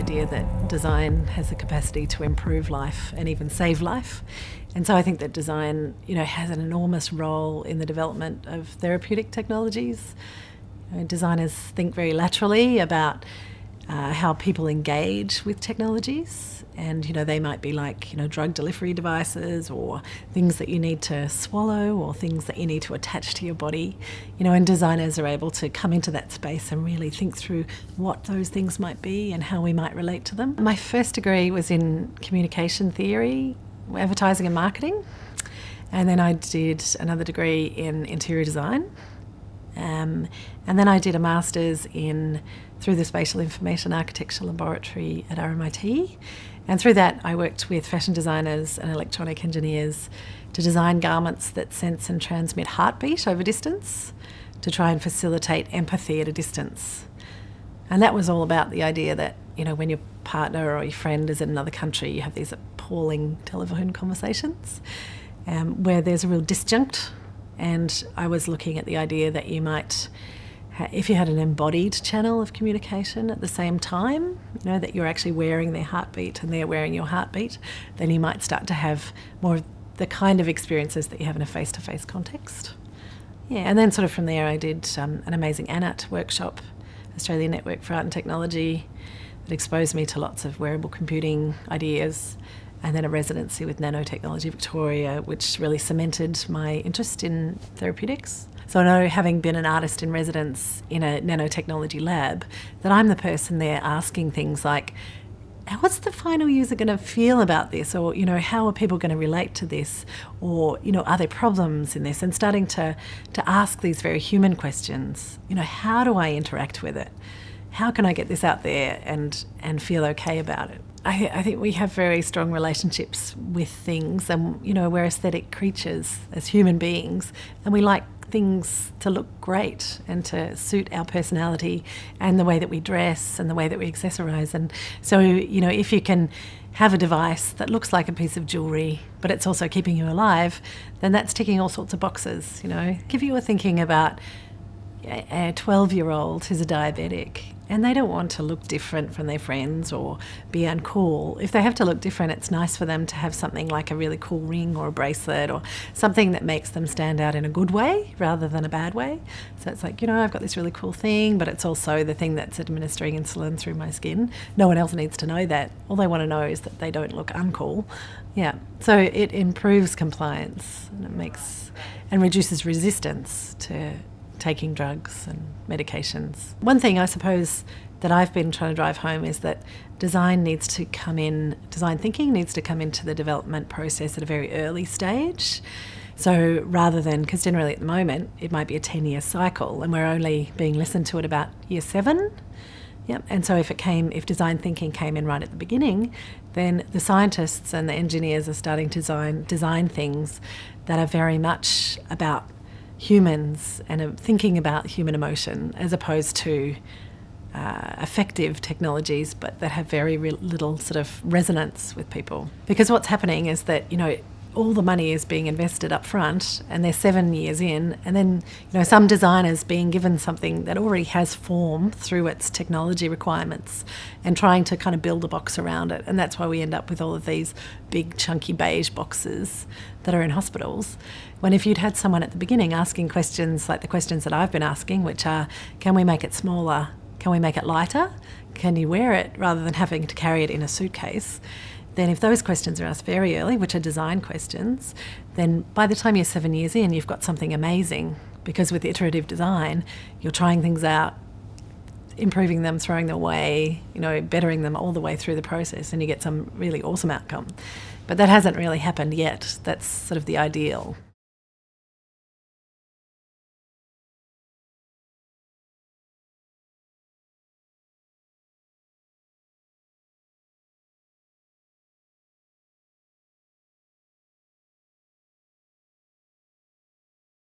idea that design has the capacity to improve life and even save life. And so I think that design, has an enormous role in the development of therapeutic technologies. Designers think very laterally about how people engage with technologies. And, they might be like, drug delivery devices or things that you need to swallow or things that you need to attach to your body. And designers are able to come into that space and really think through what those things might be and how we might relate to them. My first degree was in communication theory, advertising and marketing. And then I did another degree in interior design. And then I did a master's through the Spatial Information Architecture Laboratory at RMIT. And through that, I worked with fashion designers and electronic engineers to design garments that sense and transmit heartbeat over distance to try and facilitate empathy at a distance. And that was all about the idea that, when your partner or your friend is in another country, you have these appalling telephone conversations where there's a real disjunct. And I was looking at the idea that you might, if you had an embodied channel of communication at the same time, that you're actually wearing their heartbeat and they're wearing your heartbeat, then you might start to have more of the kind of experiences that you have in a face-to-face context. Yeah, and then sort of from there I did an amazing ANAT workshop, Australian Network for Art and Technology, that exposed me to lots of wearable computing ideas, and then a residency with Nanotechnology Victoria, which really cemented my interest in therapeutics. So I know, having been an artist in residence in a nanotechnology lab, that I'm the person there asking things like, what's the final user going to feel about this? Or, how are people going to relate to this? Or, are there problems in this? And starting to ask these very human questions. How do I interact with it? How can I get this out there and feel okay about it? I think we have very strong relationships with things, and we're aesthetic creatures as human beings, and we like things to look great and to suit our personality and the way that we dress and the way that we accessorize. And so, if you can have a device that looks like a piece of jewellery, but it's also keeping you alive, then that's ticking all sorts of boxes. If you were thinking about a 12-year-old who's a diabetic, and they don't want to look different from their friends or be uncool. If they have to look different, it's nice for them to have something like a really cool ring or a bracelet or something that makes them stand out in a good way rather than a bad way. So it's like, I've got this really cool thing, but it's also the thing that's administering insulin through my skin. No one else needs to know that. All they want to know is that they don't look uncool. Yeah. So it improves compliance and reduces resistance to taking drugs and medications. One thing I suppose that I've been trying to drive home is that design thinking needs to come into the development process at a very early stage. So rather than, because generally at the moment it might be a 10-year cycle and we're only being listened to at about year 7. Yep. And so if design thinking came in right at the beginning, then the scientists and the engineers are starting to design things that are very much about humans and are thinking about human emotion, as opposed to effective technologies, but that have very little sort of resonance with people. Because what's happening is that, all the money is being invested up front and they're 7 years in, and then some designers being given something that already has form through its technology requirements and trying to kind of build a box around it. And that's why we end up with all of these big chunky beige boxes that are in hospitals, when if you'd had someone at the beginning asking questions like the questions that I've been asking, which are, can we make it smaller? Can we make it lighter? Can you wear it rather than having to carry it in a suitcase? Then if those questions are asked very early, which are design questions, then by the time you're 7 years in, you've got something amazing, because with iterative design, you're trying things out, improving them, throwing them away, bettering them all the way through the process, and you get some really awesome outcome. But that hasn't really happened yet. That's sort of the ideal.